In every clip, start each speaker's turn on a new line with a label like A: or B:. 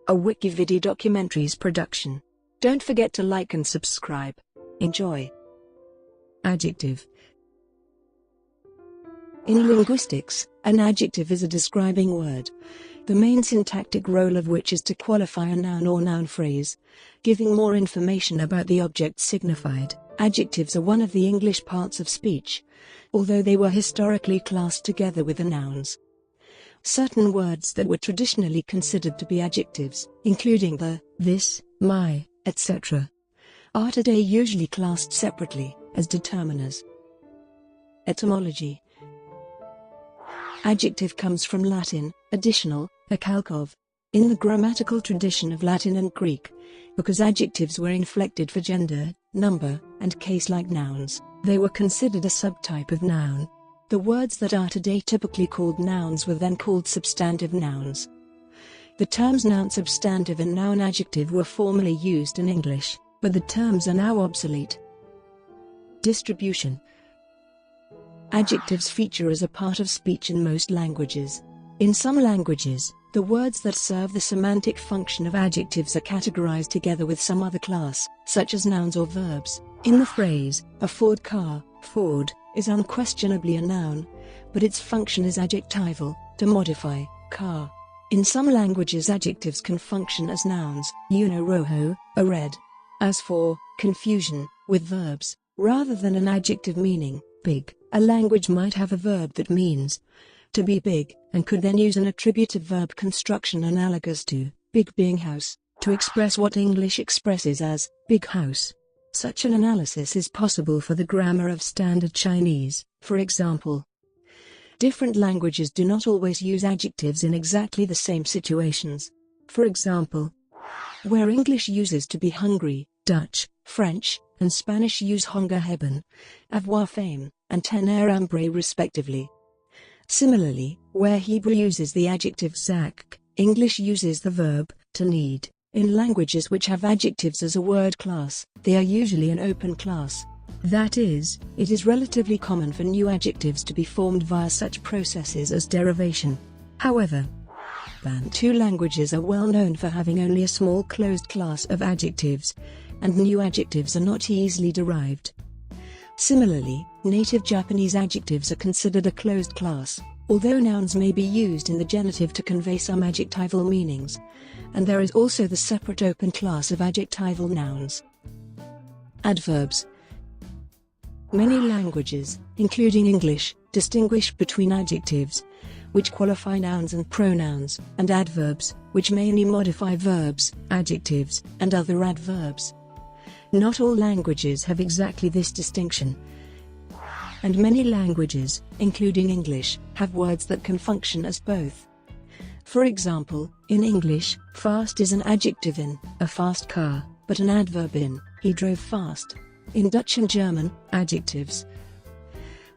A: a WikiVidi documentaries production. Don't forget to like and subscribe. Enjoy. Adjective. In linguistics, an adjective is a describing word, the main syntactic role of which is to qualify a noun or noun phrase, giving more information about the object signified. Adjectives are one of the English parts of speech, although they were historically classed together with the nouns. Certain words that were traditionally considered to be adjectives, including the, this, my, etc., are today usually classed separately, as determiners. Etymology. Adjective comes from Latin, additional, a calque of, in the grammatical tradition of Latin and Greek. Because adjectives were inflected for gender, number, and case like nouns, they were considered a subtype of noun. The words that are today typically called nouns were then called substantive nouns. The terms noun substantive and noun adjective were formerly used in English, but the terms are now obsolete. Distribution. Adjectives feature as a part of speech in most languages. In some languages, the words that serve the semantic function of adjectives are categorized together with some other class, such as nouns or verbs. In the phrase, a Ford car, Ford is unquestionably a noun, but its function is adjectival, to modify, car. In some languages adjectives can function as nouns, rojo, a red. As for confusion, with verbs, rather than an adjective meaning, big, a language might have a verb that means to be big, and could then use an attributive verb construction analogous to big being house, to express what English expresses as big house. Such an analysis is possible for the grammar of Standard Chinese, for example. Different languages do not always use adjectives in exactly the same situations. For example, where English uses to be hungry, Dutch, French, and Spanish use honger hebben, avoir faim, and tener hambre respectively. Similarly, where Hebrew uses the adjective zak, English uses the verb to need. In languages which have adjectives as a word class, they are usually an open class. That is, it is relatively common for new adjectives to be formed via such processes as derivation. However, Bantu languages are well known for having only a small closed class of adjectives, and new adjectives are not easily derived. Similarly, native Japanese adjectives are considered a closed class, although nouns may be used in the genitive to convey some adjectival meanings, and there is also the separate open class of adjectival nouns. Adverbs. Many languages, including English, distinguish between adjectives, which qualify nouns and pronouns, and adverbs, which mainly modify verbs, adjectives, and other adverbs. Not all languages have exactly this distinction, and many languages, including English, have words that can function as both. For example, in English, fast is an adjective in a fast car, but an adverb in he drove fast. In Dutch and German, adjectives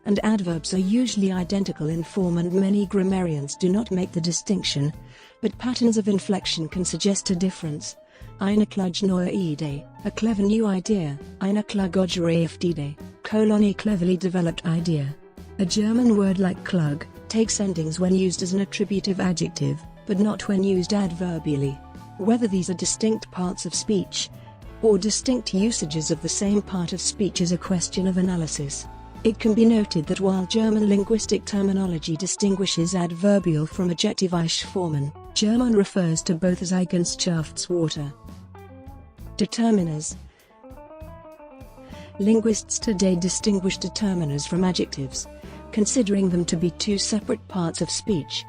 A: and adverbs are usually identical in form, and many grammarians do not make the distinction, but patterns of inflection can suggest a difference. Eine kluge neue Idee, a clever new idea, eine klugere Idee, a cleverly developed idea. A German word like klug takes endings when used as an attributive adjective, but not when used adverbially. Whether these are distinct parts of speech, or distinct usages of the same part of speech is a question of analysis. It can be noted that while German linguistic terminology distinguishes adverbial from adjectivische Formen, German refers to both as Eigenschaftsworte. Determiners. Linguists today distinguish determiners from adjectives, considering them to be two separate parts of speech,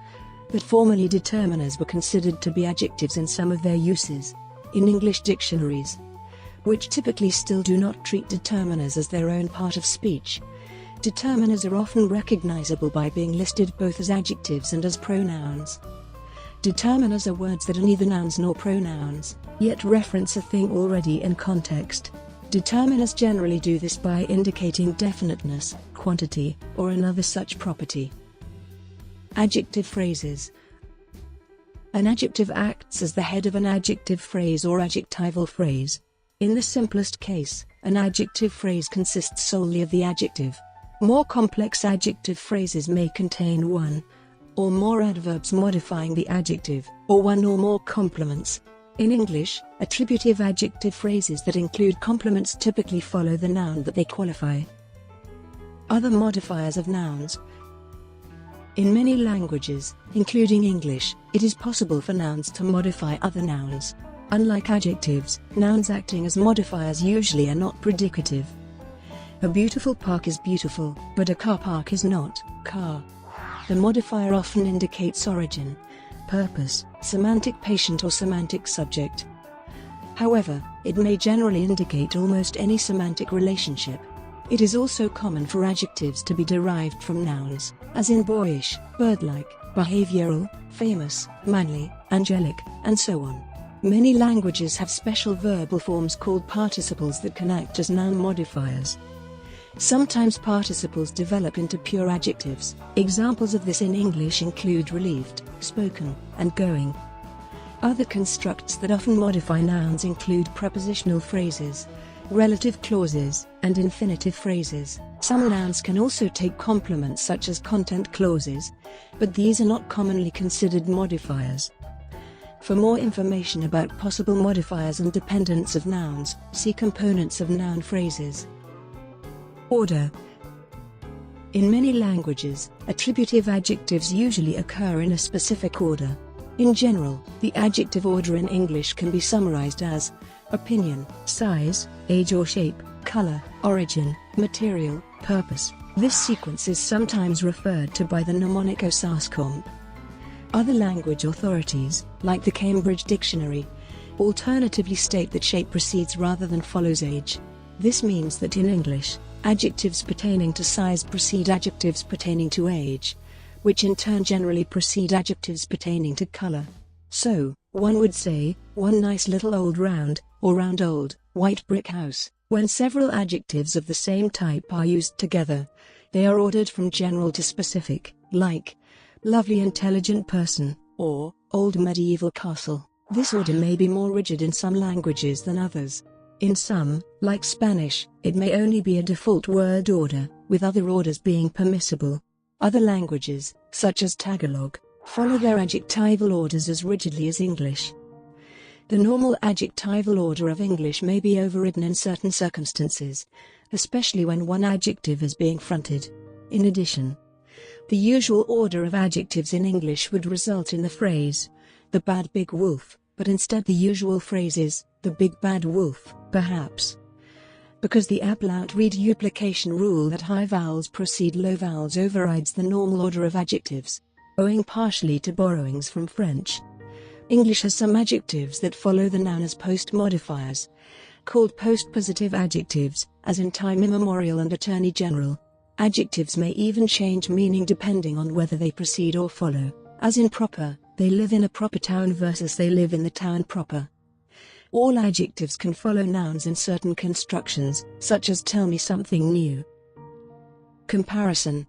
A: but formerly determiners were considered to be adjectives in some of their uses. In English dictionaries, which typically still do not treat determiners as their own part of speech, determiners are often recognizable by being listed both as adjectives and as pronouns. Determiners are words that are neither nouns nor pronouns, yet reference a thing already in context. Determiners generally do this by indicating definiteness, quantity, or another such property. Adjective phrases. An adjective acts as the head of an adjective phrase or adjectival phrase. In the simplest case, an adjective phrase consists solely of the adjective. More complex adjective phrases may contain one or more adverbs modifying the adjective, or one or more complements. In English, attributive adjective phrases that include complements typically follow the noun that they qualify. Other modifiers of nouns. In many languages, including English, it is possible for nouns to modify other nouns. Unlike adjectives, nouns acting as modifiers usually are not predicative. A beautiful park is beautiful, but a car park is not car. The modifier often indicates origin, purpose, semantic patient or semantic subject. However, it may generally indicate almost any semantic relationship. It is also common for adjectives to be derived from nouns, as in boyish, birdlike, behavioral, famous, manly, angelic, and so on. Many languages have special verbal forms called participles that can act as noun modifiers. Sometimes participles develop into pure adjectives. Examples of this in English include relieved, spoken, and going. Other constructs that often modify nouns include prepositional phrases, relative clauses, and infinitive phrases. Some nouns can also take complements such as content clauses, but these are not commonly considered modifiers. For more information about possible modifiers and dependents of nouns, see components of noun phrases. Order. In many languages, attributive adjectives usually occur in a specific order. In general, the adjective order in English can be summarized as opinion, size, age or shape, color, origin, material, purpose. This sequence is sometimes referred to by the mnemonic Osaskomp. Other language authorities, like the Cambridge Dictionary, alternatively state that shape precedes rather than follows age. This means that in English, adjectives pertaining to size precede adjectives pertaining to age, which in turn generally precede adjectives pertaining to color. So, one would say, one nice little old round, or round old, white brick house. When several adjectives of the same type are used together, they are ordered from general to specific, like lovely intelligent person, or old medieval castle. This order may be more rigid in some languages than others. In some, like Spanish, it may only be a default word order, with other orders being permissible. Other languages, such as Tagalog, follow their adjectival orders as rigidly as English. The normal adjectival order of English may be overridden in certain circumstances, especially when one adjective is being fronted. In addition, the usual order of adjectives in English would result in the phrase, the bad big wolf, but instead the usual phrase is, the big bad wolf, perhaps. Because the Appel-Outreed duplication rule that high vowels precede low vowels overrides the normal order of adjectives, owing partially to borrowings from French. English has some adjectives that follow the noun as post-modifiers, called post-positive adjectives, as in time immemorial and attorney general. Adjectives may even change meaning depending on whether they precede or follow, as in proper, they live in a proper town versus they live in the town proper. All adjectives can follow nouns in certain constructions, such as tell me something new. Comparison.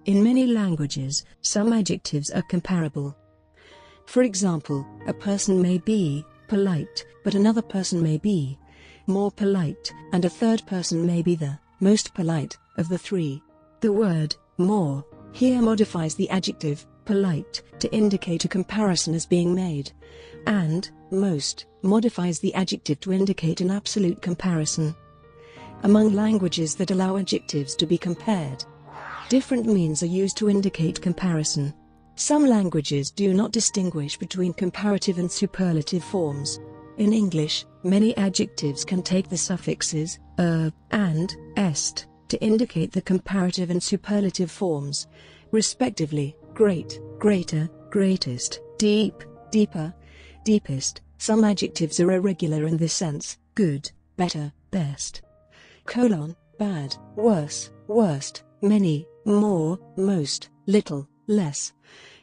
A: In many languages, some adjectives are comparable. For example, a person may be polite, but another person may be more polite, and a third person may be the most polite of the three. The word more here modifies the adjective polite to indicate a comparison is being made, and most modifies the adjective to indicate an absolute comparison. Among languages that allow adjectives to be compared, different means are used to indicate comparison. Some languages do not distinguish between comparative and superlative forms. In English, many adjectives can take the suffixes and est to indicate the comparative and superlative forms, respectively, great, greater, greatest, deep, deeper, deepest. Some adjectives are irregular in this sense: good, better, best, bad, worse, worst, many, more, most, little, less,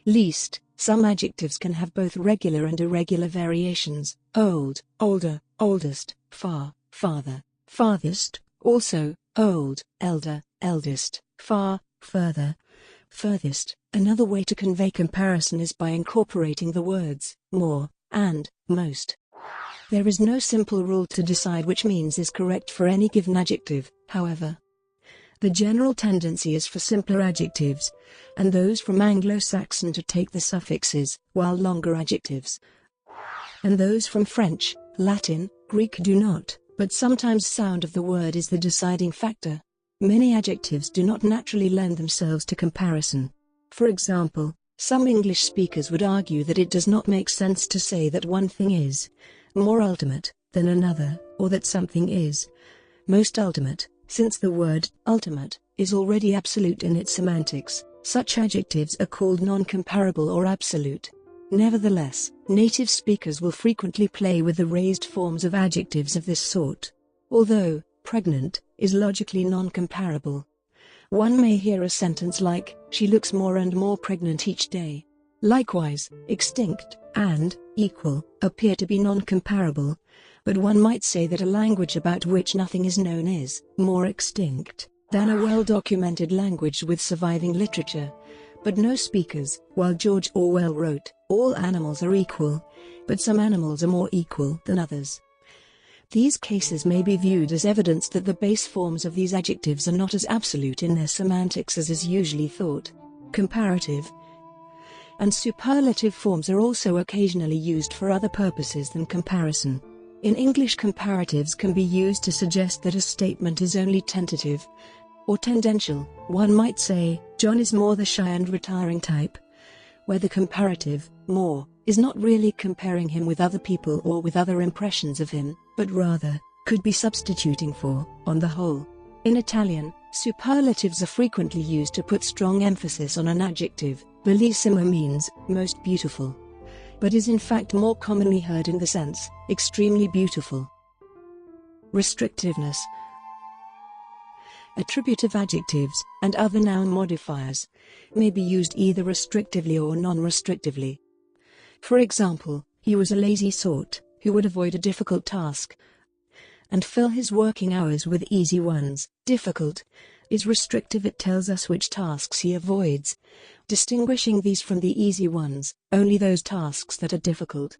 A: least. Some adjectives can have both regular and irregular variations: old, older, oldest, far, farther, farthest, also, old, elder, eldest, far, further, furthest. Another way to convey comparison is by incorporating the words more and most. There is no simple rule to decide which means is correct for any given adjective, however. The general tendency is for simpler adjectives, and those from Anglo-Saxon to take the suffixes, while longer adjectives, and those from French, Latin, Greek do not, but sometimes sound of the word is the deciding factor. Many adjectives do not naturally lend themselves to comparison. For example, some English speakers would argue that it does not make sense to say that one thing is more ultimate than another, or that something is most ultimate, since the word ultimate is already absolute in its semantics. Such adjectives are called non-comparable or absolute. Nevertheless, native speakers will frequently play with the raised forms of adjectives of this sort. Although pregnant is logically non-comparable, one may hear a sentence like, "She looks more and more pregnant each day." Likewise, extinct and equal appear to be non-comparable, but one might say that a language about which nothing is known is more extinct than a well-documented language with surviving literature. But no speakers, while George Orwell wrote, "All animals are equal, but some animals are more equal than others." These cases may be viewed as evidence that the base forms of these adjectives are not as absolute in their semantics as is usually thought. Comparative and superlative forms are also occasionally used for other purposes than comparison. In English, comparatives can be used to suggest that a statement is only tentative or tendential. One might say, "John is more the shy and retiring type," where the comparative, more, is not really comparing him with other people or with other impressions of him, but rather, could be substituting for, on the whole. In Italian, superlatives are frequently used to put strong emphasis on an adjective. Bellissima means most beautiful, but is in fact more commonly heard in the sense extremely beautiful. Restrictiveness. Attributive adjectives and other noun modifiers may be used either restrictively or non-restrictively. For example, he was a lazy sort who would avoid a difficult task and fill his working hours with easy ones. Difficult is restrictive. It tells us which tasks he avoids, distinguishing these from the easy ones, only those tasks that are difficult.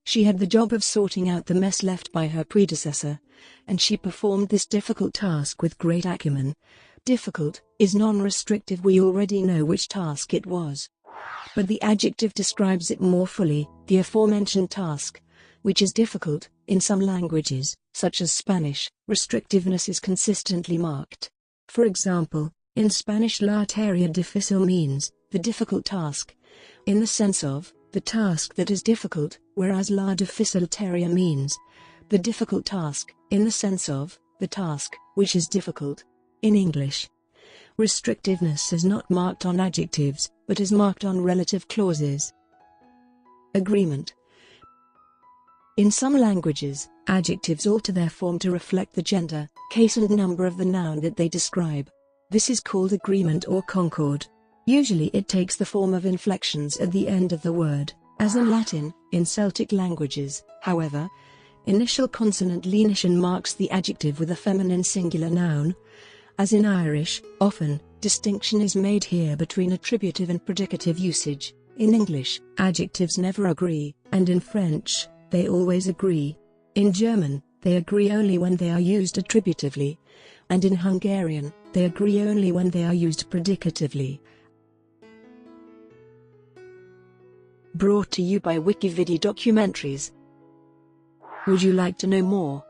A: She had the job of sorting out the mess left by her predecessor, and she performed this difficult task with great acumen. Difficult is non-restrictive. We already know which task it was, but the adjective describes it more fully, the aforementioned task, which is difficult. In some languages, such as Spanish, restrictiveness is consistently marked. For example, in Spanish, la tarea difícil means the difficult task, in the sense of the task that is difficult, whereas la difícil tarea means the difficult task, in the sense of the task which is difficult. In English, restrictiveness is not marked on adjectives, but is marked on relative clauses. Agreement. In some languages, adjectives alter their form to reflect the gender, case and number of the noun that they describe. This is called agreement or concord. Usually it takes the form of inflections at the end of the word, as in Latin. In Celtic languages, however, initial consonant lenition marks the adjective with a feminine singular noun. As in Irish, often, distinction is made here between attributive and predicative usage. In English, adjectives never agree, and in French, they always agree. In German, they agree only when they are used attributively, and in Hungarian, they agree only when they are used predicatively. Brought to you by WikiVidi documentaries. Would you like to know more?